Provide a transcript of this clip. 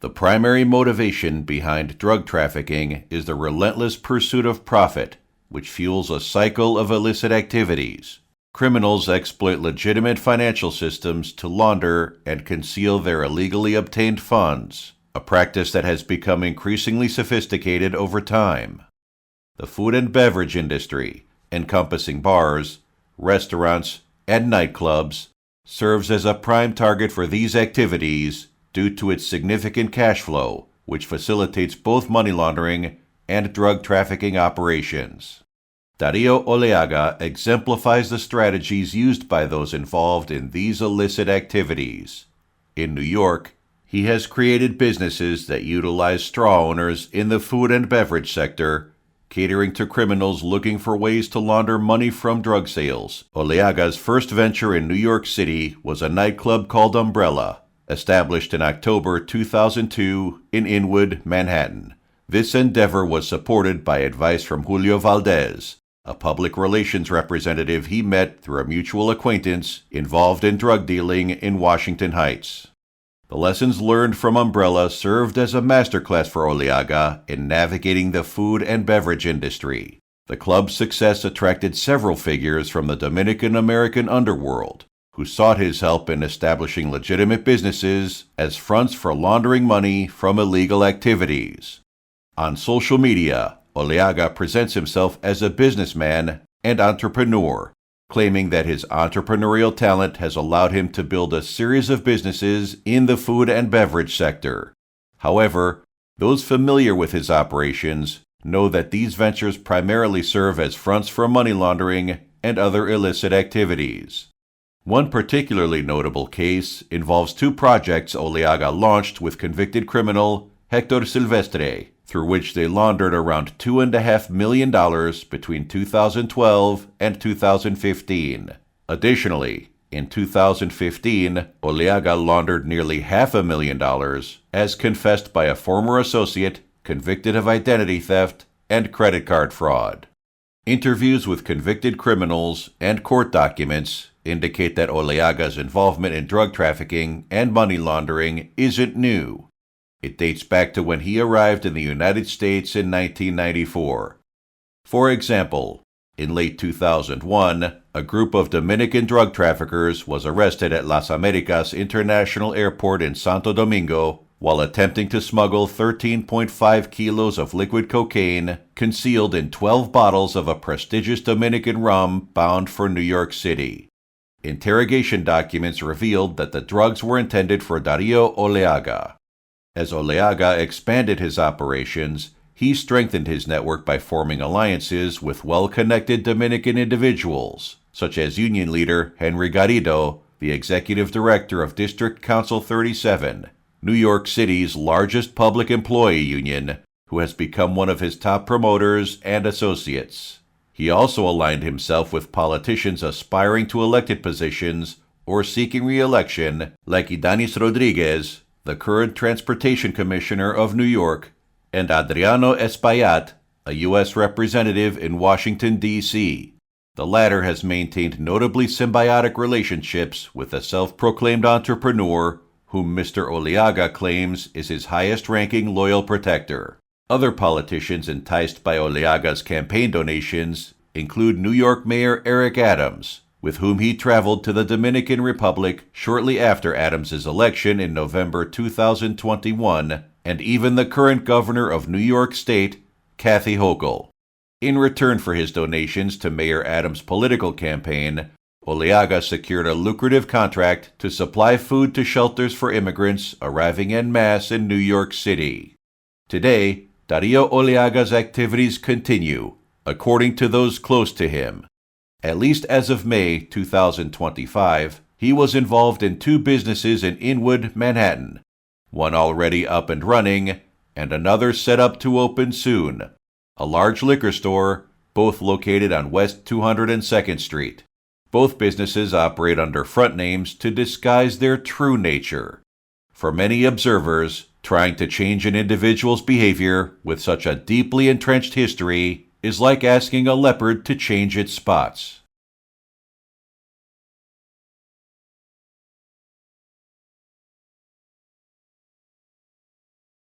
The primary motivation behind drug trafficking is the relentless pursuit of profit, which fuels a cycle of illicit activities. Criminals exploit legitimate financial systems to launder and conceal their illegally obtained funds, a practice that has become increasingly sophisticated over time. The food and beverage industry, encompassing bars, restaurants, and nightclubs, serves as a prime target for these activities due to its significant cash flow, which facilitates both money laundering and drug trafficking operations. Dario Oleaga exemplifies the strategies used by those involved in these illicit activities. In New York, he has created businesses that utilize straw owners in the food and beverage sector, catering to criminals looking for ways to launder money from drug sales. Oleaga's first venture in New York City was a nightclub called Umbrella, established in October 2002 in Inwood, Manhattan. This endeavor was supported by advice from Julio Valdez, a public relations representative he met through a mutual acquaintance involved in drug dealing in Washington Heights. The lessons learned from Umbrella served as a masterclass for Oleaga in navigating the food and beverage industry. The club's success attracted several figures from the Dominican-American underworld, who sought his help in establishing legitimate businesses as fronts for laundering money from illegal activities. On social media, Oleaga presents himself as a businessman and entrepreneur, claiming that his entrepreneurial talent has allowed him to build a series of businesses in the food and beverage sector. However, those familiar with his operations know that these ventures primarily serve as fronts for money laundering and other illicit activities. One particularly notable case involves two projects Oleaga launched with convicted criminal Hector Silvestre, through which they laundered around $2.5 million between 2012 and 2015. Additionally, in 2015, Oleaga laundered nearly $500,000, as confessed by a former associate convicted of identity theft and credit card fraud. Interviews with convicted criminals and court documents indicate that Oleaga's involvement in drug trafficking and money laundering isn't new. It dates back to when he arrived in the United States in 1994. For example, in late 2001, a group of Dominican drug traffickers was arrested at Las Americas International Airport in Santo Domingo while attempting to smuggle 13.5 kilos of liquid cocaine concealed in 12 bottles of a prestigious Dominican rum bound for New York City. Interrogation documents revealed that the drugs were intended for Dario Oleaga. As Oleaga expanded his operations, he strengthened his network by forming alliances with well-connected Dominican individuals, such as union leader Henry Garrido, the executive director of District Council 37, New York City's largest public employee union, who has become one of his top promoters and associates. He also aligned himself with politicians aspiring to elected positions or seeking re-election, like Ydanis Rodriguez, the current Transportation Commissioner of New York, and Adriano Espaillat, a U.S. representative in Washington, D.C. The latter has maintained notably symbiotic relationships with a self-proclaimed entrepreneur whom Mr. Oleaga claims is his highest-ranking loyal protector. Other politicians enticed by Oleaga's campaign donations include New York Mayor Eric Adams, with whom he traveled to the Dominican Republic shortly after Adams's election in November 2021, and even the current governor of New York State, Kathy Hochul. In return for his donations to Mayor Adams' political campaign, Oleaga secured a lucrative contract to supply food to shelters for immigrants arriving en masse in New York City. Today, Dario Oleaga's activities continue, according to those close to him. At least as of May 2025, he was involved in two businesses in Inwood, Manhattan, one already up and running, and another set up to open soon, a large liquor store, both located on West 202nd Street. Both businesses operate under front names to disguise their true nature. For many observers, trying to change an individual's behavior with such a deeply entrenched history is like asking a leopard to change its spots.